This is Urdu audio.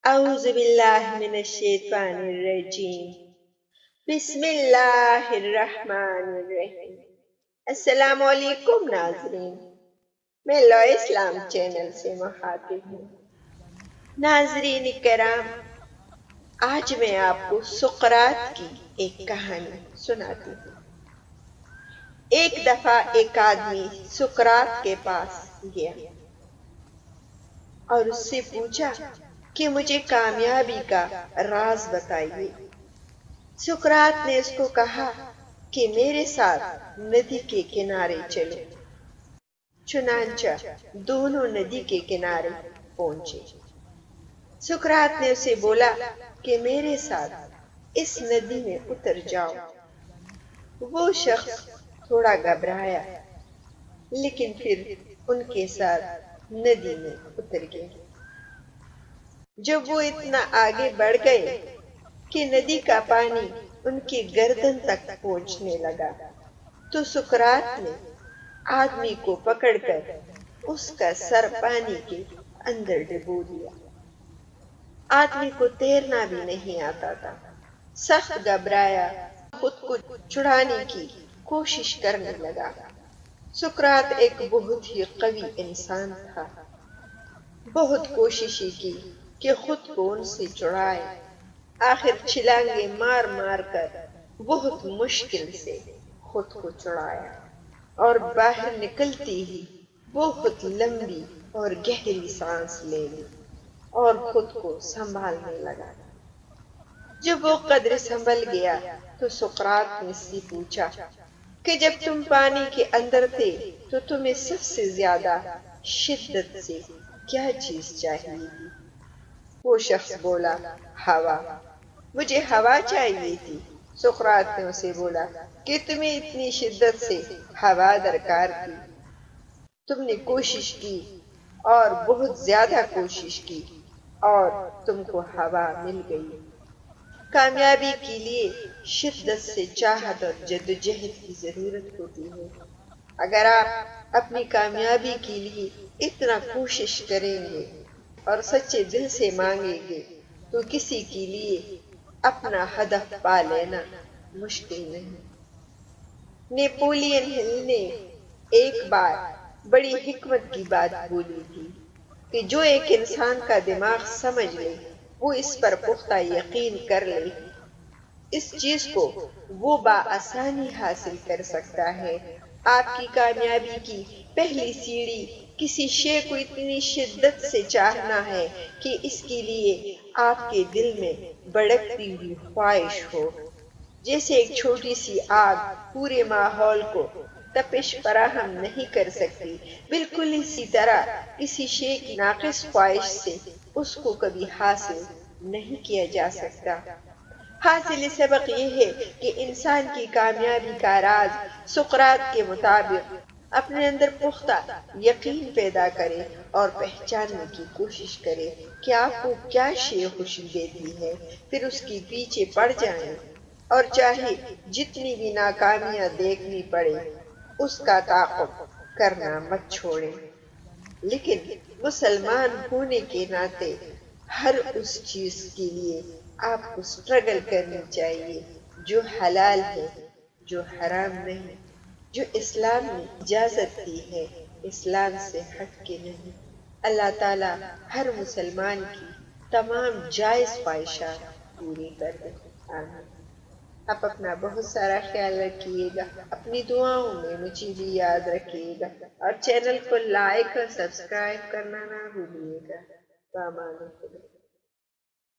اعوذ باللہ من الشیطان الرجیم بسم اللہ الرحمن الرحیم۔ السلام علیکم ناظرین، میں لو اسلام چینل سے مخاطب ہوں۔ ناظرین کرام، آج میں آپ کو سقراط کی ایک کہانی سناتی ہوں۔ ایک دفعہ ایک آدمی سقراط کے پاس گیا اور اس سے پوچھا کہ مجھے کامیابی کا راز بتائیے۔ سقراط نے اس کو کہا کہ میرے ساتھ ندی کے کنارے چلو۔ چنانچہ دونوں ندی کے کنارے پہنچے۔ سقراط نے اسے بولا کہ میرے ساتھ اس ندی میں اتر جاؤ۔ وہ شخص تھوڑا گھبرایا لیکن پھر ان کے ساتھ ندی میں اتر گیا۔ جب وہ اتنا آگے بڑھ گئے کہ ندی کا پانی ان کی گردن تک پہنچنے لگا تو سقراط نے آدمی کو پکڑ کر اس کا سر پانی کے اندر ڈبو دیا۔ آدمی کو تیرنا بھی نہیں آتا تھا، سخت گھبرایا، خود کو چھڑانے کی کوشش کرنے لگا۔ سقراط ایک بہت ہی قوی انسان تھا، بہت کوششیں کی کہ خود کو ان سے چھڑائے۔ آخر چھلانگے مار مار کر بہت مشکل سے خود کو چھڑایا اور باہر نکلتی ہی بہت لمبی اور گہری سانس لے لی اور خود کو سنبھالنے لگا۔ جب وہ قدر سنبھل گیا تو سقراط نے اس سے پوچھا کہ جب تم پانی کے اندر تھے تو تمہیں سب سے زیادہ شدت سے کیا چیز چاہیے تھی؟ وہ شخص بولا، ہوا، مجھے ہوا چاہیے تھی۔ سقراط نے اسے بولا کہ تمہیں اتنی شدت سے ہوا درکار تھی، تم نے کوشش کی اور بہت زیادہ کوشش کی اور تم کو ہوا مل گئی۔ کامیابی کے لیے شدت سے چاہت اور جدوجہد کی ضرورت ہوتی ہے۔ اگر آپ اپنی کامیابی کے لیے اتنا کوشش کریں گے اور سچے دل سے مانگیں گے تو کسی کے لیے اپنا ہدف پا لینا مشکل نہیں۔ نیپولین ہل نے ایک بار بڑی حکمت کی بات بولی تھی کہ جو ایک انسان کا دماغ سمجھ لے وہ اس پر پختہ یقین کر لے، اس چیز کو وہ بآسانی حاصل کر سکتا ہے۔ آپ کی کامیابی کی پہلی سیڑھی کسی شے کو اتنی شدت سے چاہنا ہے کہ اس کے لیے آپ کے دل میں بھڑکتی ہوئی خواہش ہو۔ جیسے ایک چھوٹی سی آگ پورے ماحول کو تپش فراہم نہیں کر سکتی، بالکل اسی طرح کسی شے کی ناقص خواہش سے اس کو کبھی حاصل نہیں کیا جا سکتا۔ حاصل سبق یہ ہے کہ انسان کی کامیابی کا راز سقراط کے مطابق اپنے اندر پختہ یقین پیدا کرے اور پہچاننے کی کوشش کرے کہ آپ کو کیا شے خوشی دیتی ہے، پھر اس کے پیچھے پڑ جائیں اور چاہے جتنی بھی ناکامیاں دیکھنی پڑے اس کا تعاقب کرنا مت چھوڑیں۔ لیکن مسلمان ہونے کے ناطے ہر اس چیز کے لیے آپ کو سٹرگل کرنی چاہیے جو حلال ہے، جو حرام نہیں، جو اسلام نے اجازت دی ہے، اسلام سے ہٹ کے نہیں۔ اللہ تعالیٰ ہر مسلمان کی تمام جائز خواہشات پوری کر دے۔ آمین۔ آپ اپنا بہت سارا خیال رکھیے گا، اپنی دعاؤں میں مجھے بھی یاد رکھیے گا اور چینل کو لائک اور سبسکرائب کرنا نہ بھولیے گا۔